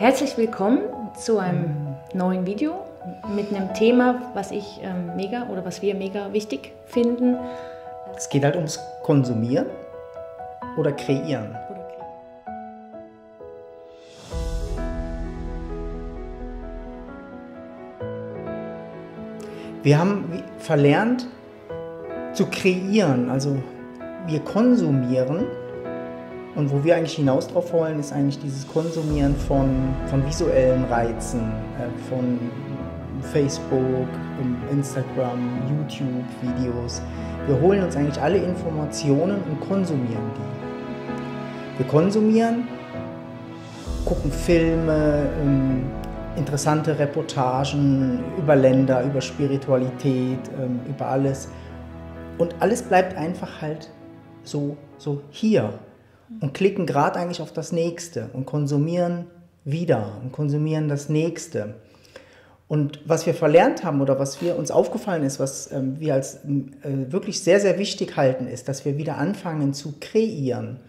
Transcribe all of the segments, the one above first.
Herzlich willkommen zu einem neuen Video mit einem Thema, was wir mega wichtig finden. Es geht halt ums Konsumieren oder Kreieren. Wir haben verlernt zu kreieren, also wir konsumieren. Und wo wir eigentlich hinaus drauf wollen, ist eigentlich dieses Konsumieren von visuellen Reizen, von Facebook, Instagram, YouTube-Videos. Wir holen uns eigentlich alle Informationen und konsumieren die. Wir konsumieren, gucken Filme, interessante Reportagen über Länder, über Spiritualität, über alles. Und alles bleibt einfach halt so hier. Und klicken gerade eigentlich auf das Nächste und konsumieren wieder und konsumieren das Nächste. Und was wir verlernt haben oder was uns aufgefallen ist, was wir als wirklich sehr, sehr wichtig halten, ist, dass wir wieder anfangen zu kreieren.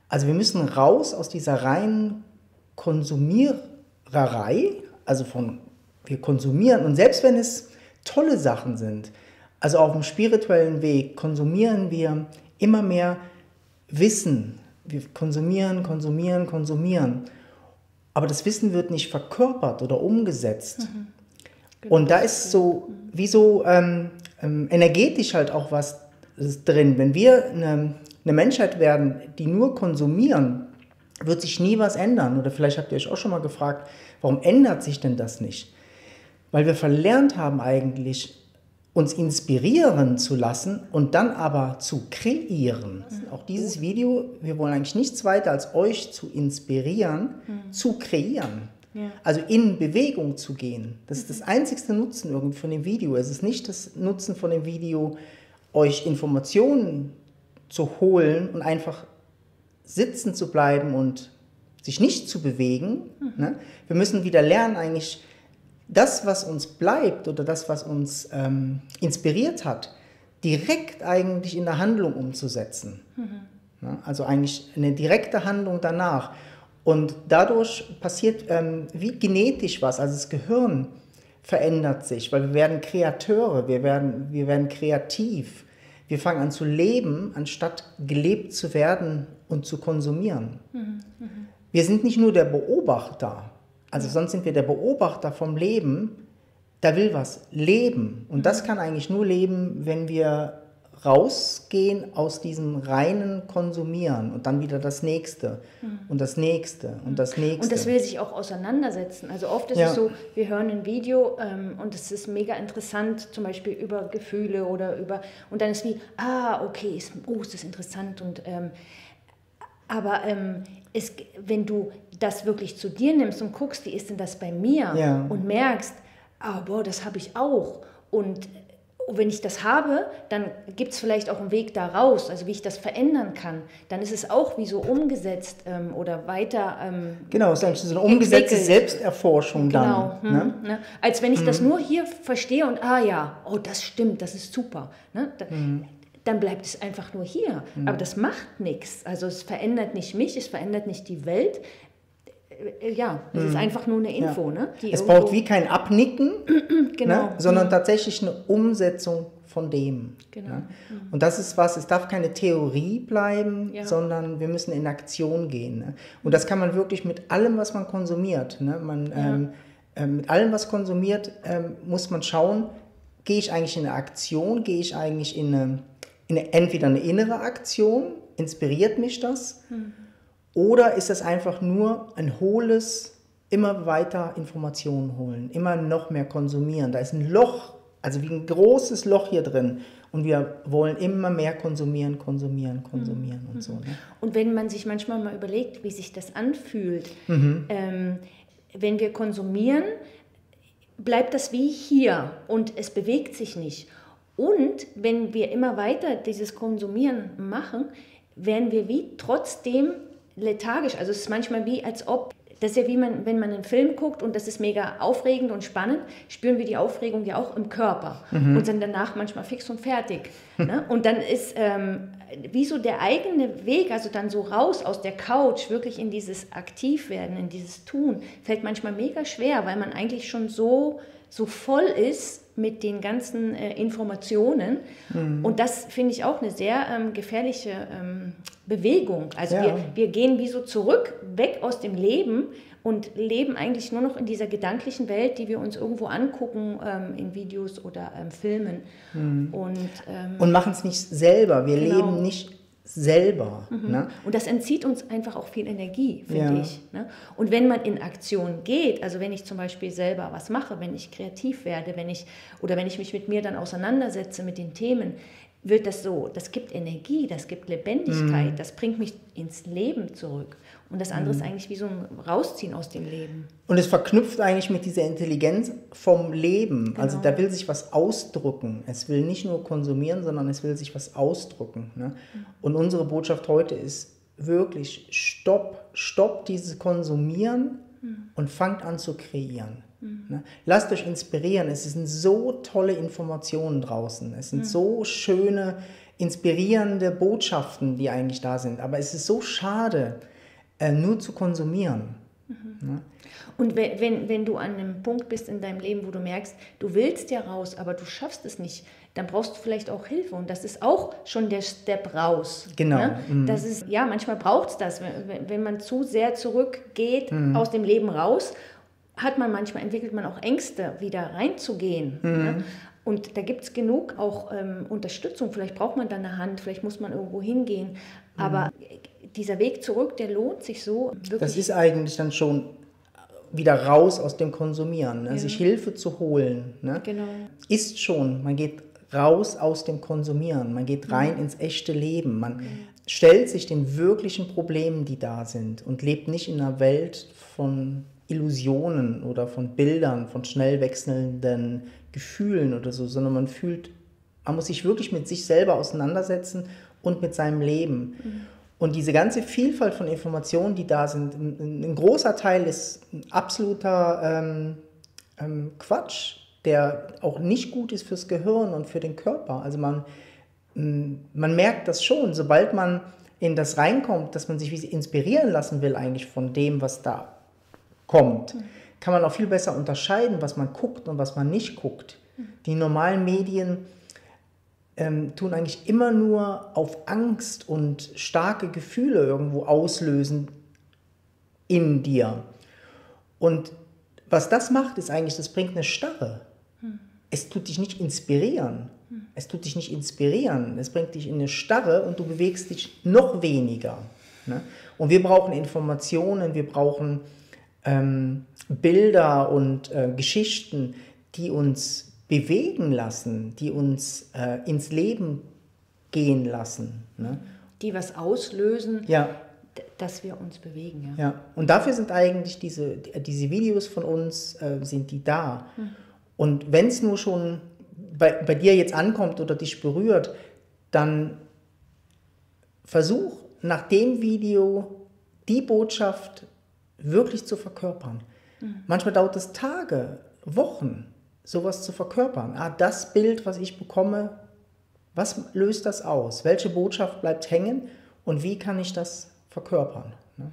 Also wir müssen raus aus dieser reinen Konsumiererei, also wir konsumieren und selbst wenn es tolle Sachen sind, also auf dem spirituellen Weg konsumieren wir immer mehr Wissen. Wir konsumieren. Aber das Wissen wird nicht verkörpert oder umgesetzt. Genau. Und da ist energetisch halt auch was drin. Wenn wir eine Menschheit werden, die nur konsumieren, wird sich nie was ändern. Oder vielleicht habt ihr euch auch schon mal gefragt, warum ändert sich denn das nicht? Weil wir verlernt haben eigentlich, uns inspirieren zu lassen und dann aber zu kreieren. Auch dieses Video, wir wollen eigentlich nichts weiter als euch zu inspirieren, zu kreieren. Ja. Also in Bewegung zu gehen. Das ist das einzigste Nutzen irgendwie von dem Video. Es ist nicht das Nutzen von dem Video, euch Informationen zu holen und einfach sitzen zu bleiben und sich nicht zu bewegen. Ne? Wir müssen wieder lernen, eigentlich das, was uns bleibt oder das, was uns inspiriert hat, direkt eigentlich in der Handlung umzusetzen. Ja, also eigentlich eine direkte Handlung danach. Und dadurch passiert wie genetisch was, also das Gehirn verändert sich, weil wir werden Kreateure, wir werden kreativ. Wir fangen an zu leben, anstatt gelebt zu werden und zu konsumieren. Wir sind nicht nur der Beobachter. Also sonst sind wir der Beobachter vom Leben, da will was leben. Und das kann eigentlich nur leben, wenn wir rausgehen aus diesem reinen Konsumieren und dann wieder das Nächste und das Nächste und das Nächste. Und das will sich auch auseinandersetzen. Also oft ist es so, wir hören ein Video und es ist mega interessant, zum Beispiel über Gefühle oder und dann ist wie, okay, ist das interessant und wenn du das wirklich zu dir nimmst und guckst, wie ist denn das bei mir und merkst, das habe ich auch und wenn ich das habe, dann gibt es vielleicht auch einen Weg da raus, also wie ich das verändern kann, dann ist es auch wie so umgesetzt oder weiter genau, es ist eigentlich so eine umgesetzte Selbsterforschung genau, dann. Ne? Als wenn ich das nur hier verstehe und das stimmt, das ist super, ne? Dann bleibt es einfach nur hier. Aber das macht nichts. Also es verändert nicht mich, es verändert nicht die Welt. Es ist einfach nur eine Info. Ne? Es braucht wie kein Abnicken, genau. sondern tatsächlich eine Umsetzung von dem. Genau. Ne? Und das ist es darf keine Theorie bleiben, sondern wir müssen in Aktion gehen. Ne? Und das kann man wirklich mit allem, was man konsumiert. Ne? Mit allem, was konsumiert, muss man schauen, gehe ich eigentlich in eine Aktion, gehe ich eigentlich entweder eine innere Aktion, inspiriert mich das, oder ist das einfach nur ein hohles, immer weiter Informationen holen, immer noch mehr konsumieren. Da ist ein Loch, also wie ein großes Loch hier drin und wir wollen immer mehr konsumieren und so. Ne? Und wenn man sich manchmal mal überlegt, wie sich das anfühlt, wenn wir konsumieren, bleibt das wie hier und es bewegt sich nicht. Und wenn wir immer weiter dieses Konsumieren machen, werden wir wie trotzdem lethargisch. Also es ist manchmal wie, als ob, das ist ja wie wenn man einen Film guckt und das ist mega aufregend und spannend, spüren wir die Aufregung ja auch im Körper und sind danach manchmal fix und fertig. Ne? Und dann ist wie so der eigene Weg, also dann so raus aus der Couch, wirklich in dieses Aktivwerden, in dieses Tun, fällt manchmal mega schwer, weil man eigentlich schon so voll ist mit den ganzen Informationen. Und das finde ich auch eine sehr gefährliche Bewegung. Also wir gehen wie so zurück, weg aus dem Leben und leben eigentlich nur noch in dieser gedanklichen Welt, die wir uns irgendwo angucken, in Videos oder Filmen. Und machen es nicht selber. Wir leben nicht selber. Ne? Und das entzieht uns einfach auch viel Energie, finde ich. Ne? Und wenn man in Aktion geht, also wenn ich zum Beispiel selber was mache, wenn ich kreativ werde, wenn ich mich mit mir dann auseinandersetze mit den Themen, wird das so, das gibt Energie, das gibt Lebendigkeit, das bringt mich ins Leben zurück. Und das andere ist eigentlich wie so ein Rausziehen aus dem Leben. Und es verknüpft eigentlich mit dieser Intelligenz vom Leben. Genau. Also da will sich was ausdrücken. Es will nicht nur konsumieren, sondern es will sich was ausdrücken. Ne? Und unsere Botschaft heute ist wirklich, stopp dieses Konsumieren und fangt an zu kreieren. Ne? Lasst euch inspirieren. Es sind so tolle Informationen draußen. Es sind so schöne, inspirierende Botschaften, die eigentlich da sind. Aber es ist so schade, nur zu konsumieren. Ne? Und wenn du an einem Punkt bist in deinem Leben, wo du merkst, du willst ja raus, aber du schaffst es nicht, dann brauchst du vielleicht auch Hilfe. Und das ist auch schon der Step raus. Genau. Ne? Das ist, ja, manchmal braucht es das. Wenn man zu sehr zurückgeht aus dem Leben raus, entwickelt man auch Ängste, wieder reinzugehen. Ne? Und da gibt es genug auch Unterstützung. Vielleicht braucht man dann eine Hand, vielleicht muss man irgendwo hingehen. Aber dieser Weg zurück, der lohnt sich so wirklich. Das ist eigentlich dann schon wieder raus aus dem Konsumieren, ne? Sich Hilfe zu holen. Ne? Genau. Ist schon, man geht raus aus dem Konsumieren, man geht rein ins echte Leben, man stellt sich den wirklichen Problemen, die da sind und lebt nicht in einer Welt von Illusionen oder von Bildern, von schnell wechselnden Gefühlen oder so, sondern man muss sich wirklich mit sich selber auseinandersetzen und mit seinem Leben. Und diese ganze Vielfalt von Informationen, die da sind, ein großer Teil ist ein absoluter Quatsch, der auch nicht gut ist fürs Gehirn und für den Körper. Also man merkt das schon, sobald man in das reinkommt, dass man sich inspirieren lassen will eigentlich von dem, was da kommt, kann man auch viel besser unterscheiden, was man guckt und was man nicht guckt. Die normalen Medien tun eigentlich immer nur auf Angst und starke Gefühle irgendwo auslösen in dir. Und was das macht, ist eigentlich, das bringt eine Starre. Es tut dich nicht inspirieren. Es tut dich nicht inspirieren. Es bringt dich in eine Starre und du bewegst dich noch weniger. Ne? Und wir brauchen Informationen, wir brauchen Bilder und Geschichten, die uns bewegen lassen, die uns ins Leben gehen lassen. Ne? Die was auslösen, dass wir uns bewegen. Ja. Und dafür sind eigentlich diese Videos von uns, sind die da. Und wenn es nur schon bei dir jetzt ankommt oder dich berührt, dann versuch nach dem Video die Botschaft wirklich zu verkörpern. Manchmal dauert es Tage, Wochen, sowas zu verkörpern. Das Bild, was ich bekomme, was löst das aus? Welche Botschaft bleibt hängen und wie kann ich das verkörpern? Ne?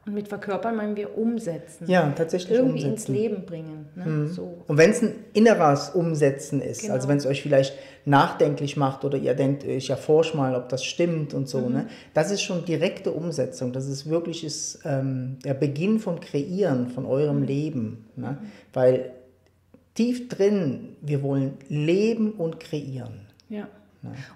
Und mit verkörpern meinen wir umsetzen. Ja, tatsächlich irgendwie umsetzen. ins Leben bringen. Ne? So. Und wenn es ein inneres Umsetzen ist, also wenn es euch vielleicht nachdenklich macht oder ihr denkt, ich erforsche mal, ob das stimmt und so, ne? Das ist schon direkte Umsetzung. Das ist wirklich der Beginn vom Kreieren von eurem Leben. Ne? Weil tief drin, wir wollen leben und kreieren. Ja.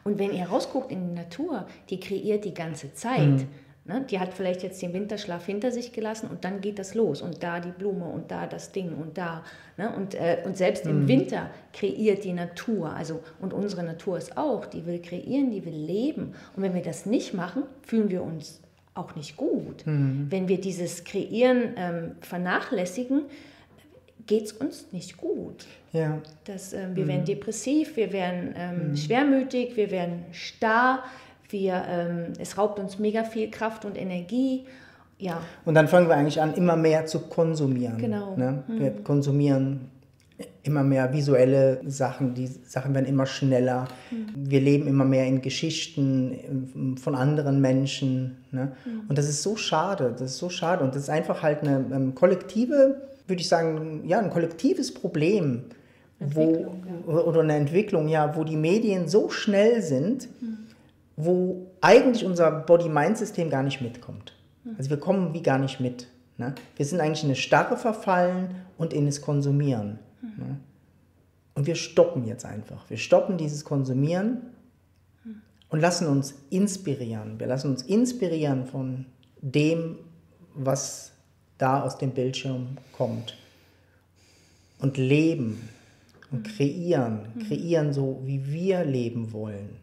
Und wenn ihr rausguckt in die Natur, die kreiert die ganze Zeit. Ne? Die hat vielleicht jetzt den Winterschlaf hinter sich gelassen und dann geht das los. Und da die Blume und da das Ding und da. Ne? Und selbst im Winter kreiert die Natur. Also, und unsere Natur ist auch, die will kreieren, die will leben. Und wenn wir das nicht machen, fühlen wir uns auch nicht gut. Wenn wir dieses Kreieren vernachlässigen, geht es uns nicht gut. Ja. Wir werden depressiv, wir werden schwermütig, wir werden starr, es raubt uns mega viel Kraft und Energie. Ja. Und dann fangen wir eigentlich an, immer mehr zu konsumieren. Genau. Ne? Wir konsumieren immer mehr visuelle Sachen, die Sachen werden immer schneller. Wir leben immer mehr in Geschichten von anderen Menschen. Ne? Und das ist so schade, Und das ist einfach halt eine kollektive, würde ich sagen, ja, ein kollektives Problem. Oder eine Entwicklung, ja, wo die Medien so schnell sind, wo eigentlich unser Body-Mind-System gar nicht mitkommt. Also wir kommen wie gar nicht mit. Ne? Wir sind eigentlich in eine Starre verfallen und in das Konsumieren. Ne? Und wir stoppen jetzt einfach. Wir stoppen dieses Konsumieren und lassen uns inspirieren. Wir lassen uns inspirieren von dem, was da aus dem Bildschirm kommt. Und leben und kreieren so, wie wir leben wollen.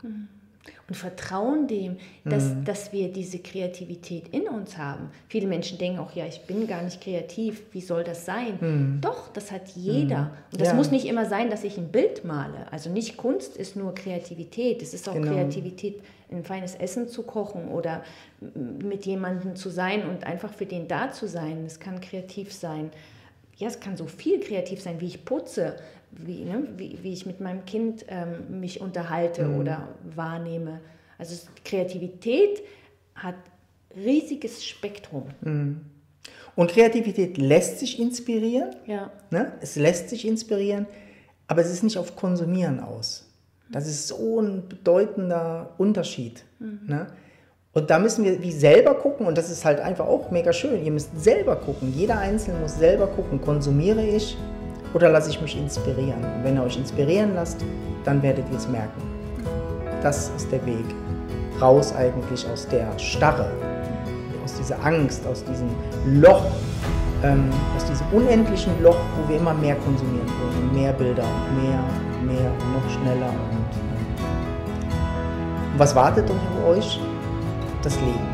Und vertrauen dem, dass wir diese Kreativität in uns haben. Viele Menschen denken auch, ja, ich bin gar nicht kreativ, wie soll das sein? Doch, das hat jeder. Und das muss nicht immer sein, dass ich ein Bild male. Also nicht Kunst ist nur Kreativität. Es ist auch Kreativität, ein feines Essen zu kochen oder mit jemandem zu sein und einfach für den da zu sein. Das kann kreativ sein. Ja, es kann so viel kreativ sein, wie ich putze, wie ich mit meinem Kind mich unterhalte oder wahrnehme. Also Kreativität hat riesiges Spektrum. Und Kreativität lässt sich inspirieren. Ja. Ne? Es lässt sich inspirieren, aber es ist nicht auf Konsumieren aus. Das ist so ein bedeutender Unterschied. Ne? Und da müssen wir wie selber gucken, und das ist halt einfach auch mega schön, ihr müsst selber gucken, jeder Einzelne muss selber gucken, konsumiere ich oder lasse ich mich inspirieren? Und wenn ihr euch inspirieren lasst, dann werdet ihr es merken. Das ist der Weg raus eigentlich aus der Starre, aus dieser Angst, aus diesem Loch, aus diesem unendlichen Loch, wo wir immer mehr konsumieren wollen und mehr Bilder und mehr und noch schneller. Und was wartet auf euch? Das Leben,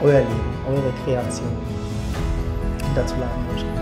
euer Leben, eure Kreation. Und dazu laden wir euch ein.